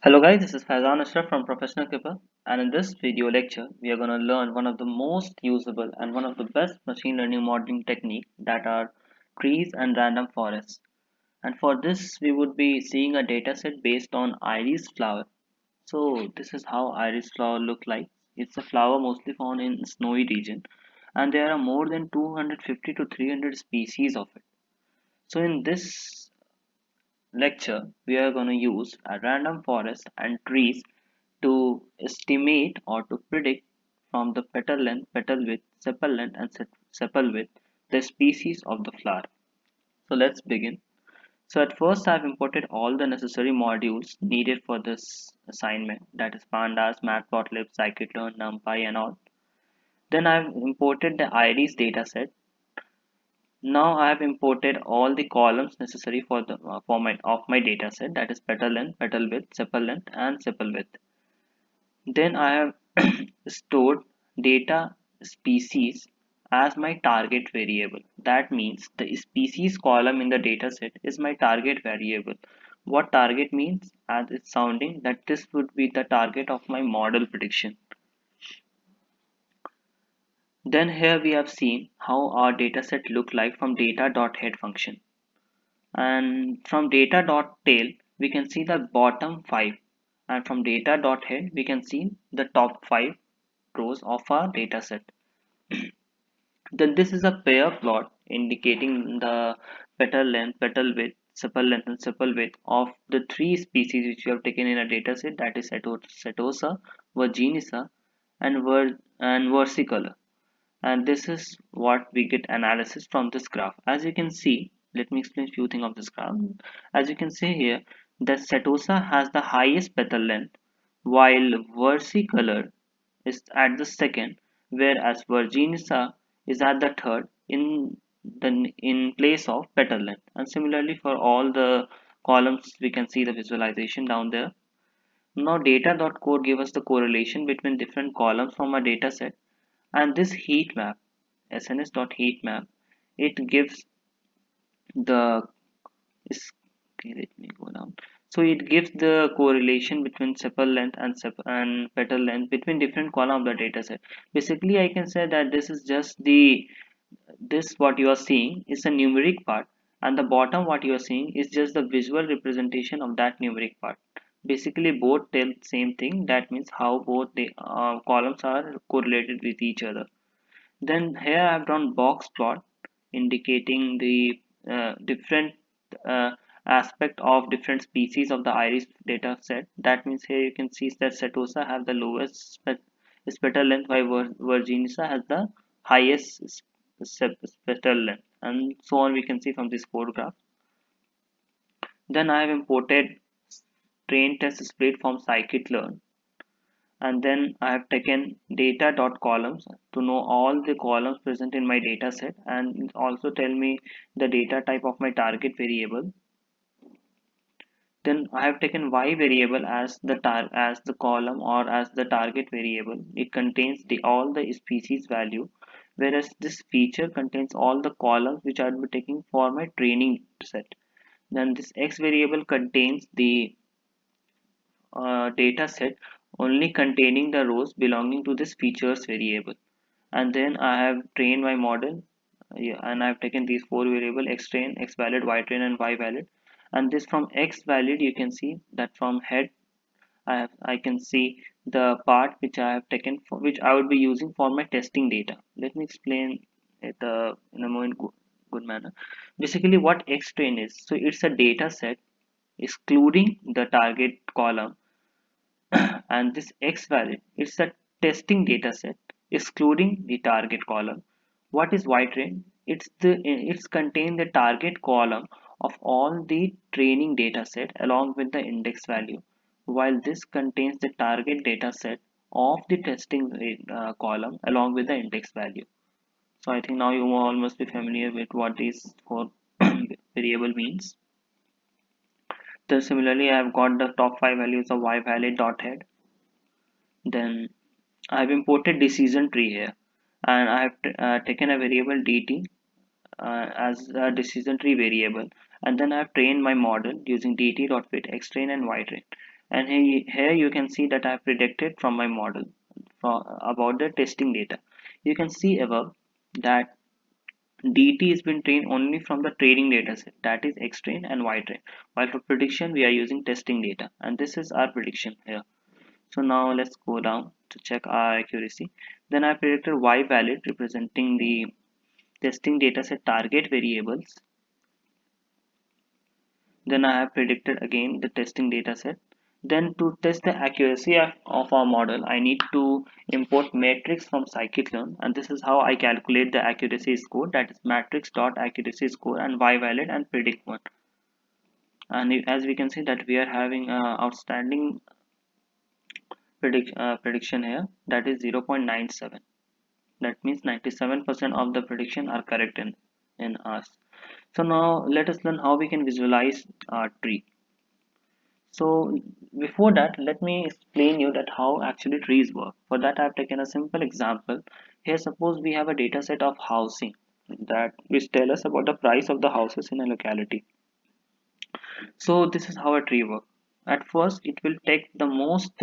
Hello guys, this is Faizan Ashraf from Professional Keeper, and in this video lecture we are going to learn one of the most usable and one of the best machine learning modeling technique that are trees and random forests. And for this we would be seeing a dataset based on iris flower. So this is how iris flower look like. It's a flower mostly found in snowy region, and there are more than 250 to 300 species of it. So in this lecture we are going to use a random forest and trees to estimate or to predict from the petal length, petal width, sepal length, and sepal width the species of the flower. So let's begin. So at first I've imported all the necessary modules needed for this assignment, that is pandas, matplotlib, scikit-learn, numpy and all. Then I've imported the iris dataset. Now I have imported all the columns necessary for the format of my dataset, that is petal length, petal width, sepal length and sepal width. Then I have stored data species as my target variable. That means the species column in the dataset is my target variable. What target means, as it's sounding, that this would be the target of my model prediction. Then here we have seen how our dataset look like from data.head function. And from data.tail we can see the bottom 5, and from data.head we can see the top 5 rows of our dataset. Then this is a pair plot indicating the petal length, petal width, sepal length and sepal width of the three species which you have taken in a dataset, that is Setosa, Virginissa and versicolor. And this is what we get analysis from this graph. As you can see, let me explain a few things of this graph. As you can see here, the Setosa has the highest petal length while versicolor is at the second, whereas Virginissa is at the third in place of petal length. And similarly for all the columns, we can see the visualization down there. Now data.code give us the correlation between different columns from a data set, and this heat map, sns.heatmap, it gives the okay, let me go down. So it gives the correlation between sepal length and petal length between different column of the data set. Basically, I can say that this is just the this what you are seeing is a numeric part, and the bottom what you are seeing is just the visual representation of that numeric part. Basically, both tell same thing. That means how both the columns are correlated with each other. Then here I have drawn box plot indicating the different uh, aspect of different species of the iris data set. That means here you can see that Setosa have the lowest spetal length while Virginissa has the highest spetal length, and so on we can see from this photograph. Then I have imported train test split from scikit-learn, and then I have taken data.columns to know all the columns present in my data set, and also tell me the data type of my target variable. Then I have taken y variable as the column or as the target variable. It contains all the species value, whereas this feature contains all the columns which I will be taking for my training set. Then this x variable contains the data set only containing the rows belonging to this features variable. And then I have trained my model, yeah, and I have taken these four variable x train, x valid, y train and y valid. And this from x valid you can see that from head I can see the part which I have taken for which I would be using for my testing data. Let me explain it in a more good manner. Basically what x train is, so it's a data set excluding the target column and this x valid, it's a testing data set excluding the target column. What is y train? It's contain the target column of all the training data set along with the index value, while this contains the target data set of the testing column along with the index value. So I think now you all must be familiar with what these four variable means. Then similarly I have got the top 5 values of y valid dot head. Then I've imported decision tree here, and I have taken a variable dt as a decision tree variable, and then I've trained my model using dt.fit, xtrain and ytrain. And here you can see that I predicted from my model about the testing data. You can see above that DT has been trained only from the training dataset, that is X train and Y train, while for prediction we are using testing data, and this is our prediction here. So now let's go down to check our accuracy. Then I predicted Y valid representing the testing dataset target variables. Then I have predicted again the testing dataset. Then to test the accuracy of our model, I need to import matrix from scikit-learn, and this is how I calculate the accuracy score, that is matrix dot accuracy score and Y valid and predict one. And as we can see that we are having outstanding prediction here, that is 0.97. That means 97% of the prediction are correct in us. So now let us learn how we can visualize our tree. So before that, let me explain you that how actually trees work. For that, I've taken a simple example. Here, suppose we have a data set of housing that which tell us about the price of the houses in a locality. So this is how a tree works. At first, it will take the most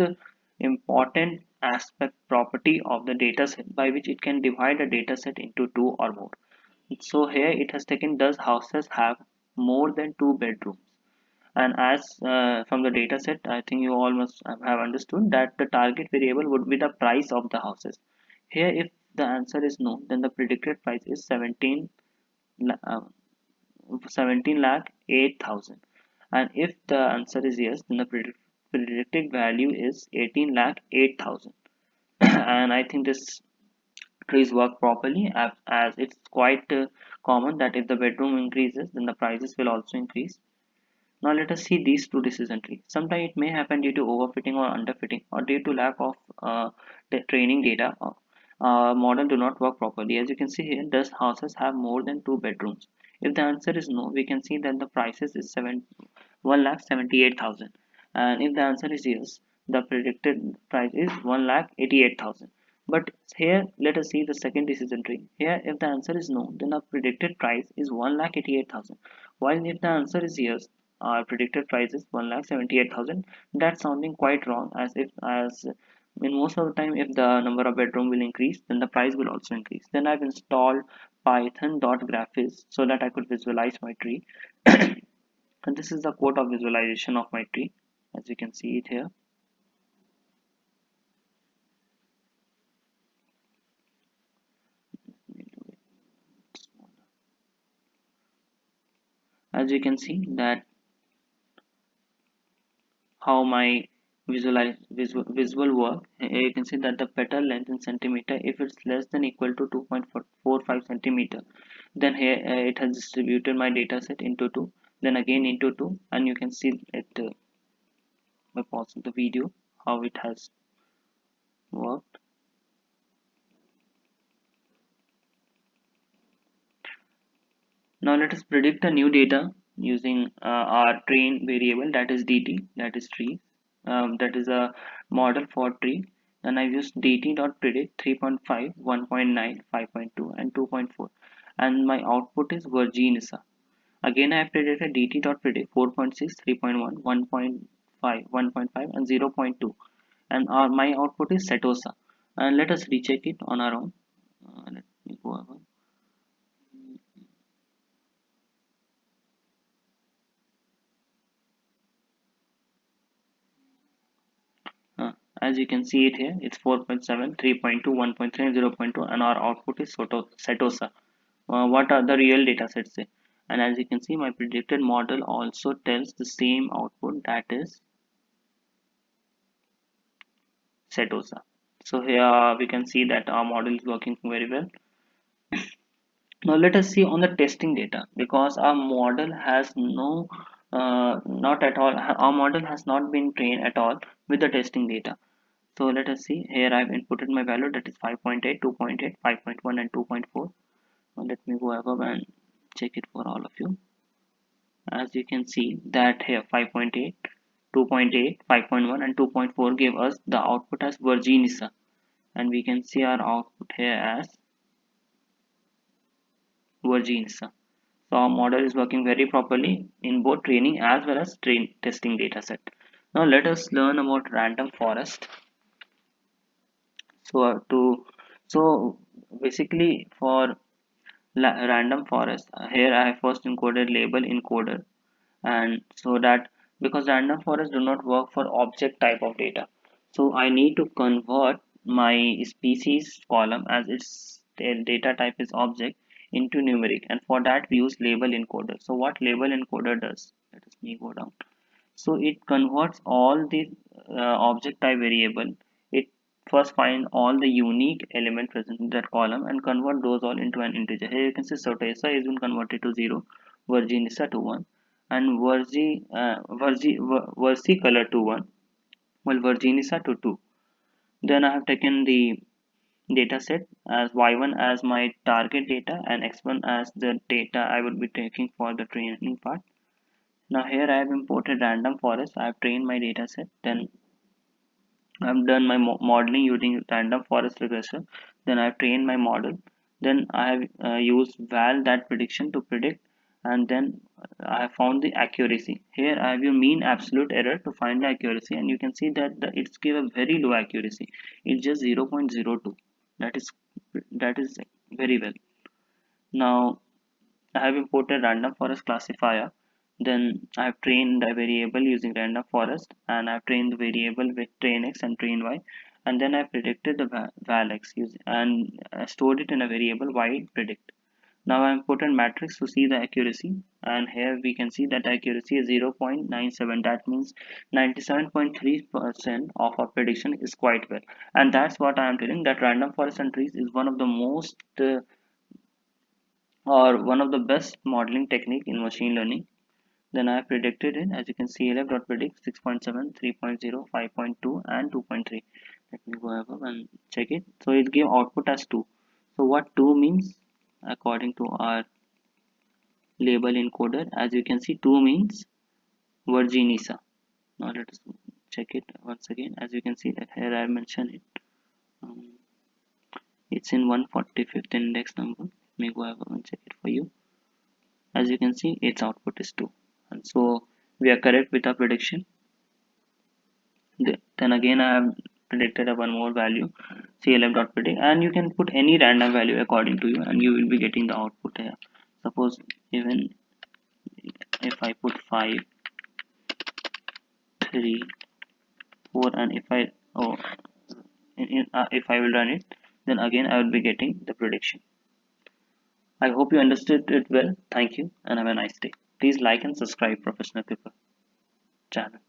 important aspect property of the data set by which it can divide a data set into two or more. So here it has taken, does houses have more than two bedrooms? And as from the data set, I think you all must have understood that the target variable would be the price of the houses. Here, if the answer is no, then the predicted price is 17 lakh 8,000. And if the answer is yes, then the predicted value is 18 lakh 8,000. And I think this trees work properly, as it's quite common that if the bedroom increases, then the prices will also increase. Now let us see these two decision trees. Sometimes it may happen due to overfitting or underfitting, or due to lack of the training data. Model do not work properly. As you can see here, does houses have more than two bedrooms? If the answer is no, we can see that the prices is 1,78,000. And if the answer is yes, the predicted price is 1,88,000. But here, let us see the second decision tree. Here, if the answer is no, then the predicted price is 1,88,000. While if the answer is yes, our predicted price is 1,78,000. That's sounding quite wrong, as in most of the time if the number of bedroom will increase, then the price will also increase. Then I've installed python.graphics so that I could visualize my tree. And this is the code of visualization of my tree, as you can see it here. As you can see that how my visual work. You can see that the petal length in centimeter, if it's less than equal to 2.45 centimeter, then here it has distributed my data set into two, then again into two, and you can see it by pausing the video how it has worked. Now let us predict the new data using our train variable, that is dt, that is tree. That is a model for tree, and I used dt dot predict 3.5, 1.9, 5.2, and 2.4, and my output is Virginissa. Again, I have predicted dt dot predict 4.6, 3.1, 1.5, 1.5, and 0.2, and my output is Setosa. And let us recheck it on our own. Let me go over. Uh, as you can see it here, it's 4.7, 3.2, 1.3, and 0.2, and our output is Setosa. What are the real data sets say? And as you can see, my predicted model also tells the same output, that is Setosa. So here we can see that our model is working very well. Now let us see on the testing data, because our model has not at all, our model has not been trained at all with the testing data. So let us see, here I've inputted my value, that is 5.8, 2.8, 5.1, and 2.4. Now let me go above and check it for all of you. As you can see that here 5.8, 2.8, 5.1, and 2.4 give us the output as Virginissa, and we can see our output here as Virginissa. So our model is working very properly in both training as well as testing data set. Now let us learn about random forest. So so basically for random forest, here I have first encoded label encoder, and so that because random forest do not work for object type of data, so I need to convert my species column as its data type is object into numeric, and for that we use label encoder. So what label encoder does, let us me go down. So it converts all the object type variable. It first find all the unique element present in that column and convert those all into an integer. Here you can see Sotesa is been converted to 0, Virginissa to 1, and Versicolor to 1, while Virginissa to 2. Then I have taken the data set as y1 as my target data and x1 as the data I would be taking for the training part. Now here I have imported random forest. I have trained my data set. Then I've done my modeling using random forest regressor. Then I've trained my model. Then I have used val that prediction to predict, and then I have found the accuracy. Here I have your mean absolute error to find the accuracy, and you can see that it's give a very low accuracy. It's just 0.02. That is that is very well. Now I have imported random forest classifier. Then I have trained a variable using random forest, and I have trained the variable with train x and train y, and then I predicted the val x using, and stored it in a variable y predict. Now I imported matrix to see the accuracy, and here we can see that accuracy is 0.97. That means 97.3% of our prediction is quite well, and that's what I am telling, that random forest and trees is one of the most or one of the best modeling technique in machine learning. Then I predicted it, as you can see, elf.predict 6.7, 3.0, 5.2, and 2.3. Let me go above and check it. So it gave output as 2. So what 2 means according to our label encoder, as you can see, 2 means Virginissa. Now let us check it once again. As you can see that here I mentioned it. Um, it's in 145th index number. Let me go above and check it for you. As you can see, its output is 2, and so we are correct with our prediction. Then again I have predicted a one more value, clf.predict, and you can put any random value according to you and you will be getting the output here. Suppose even if I put 5, 3, 4, and if I if I will run it, then again I will be getting the prediction. I hope you understood it well. Thank you and have a nice day. Please like and subscribe Professional Clipper channel.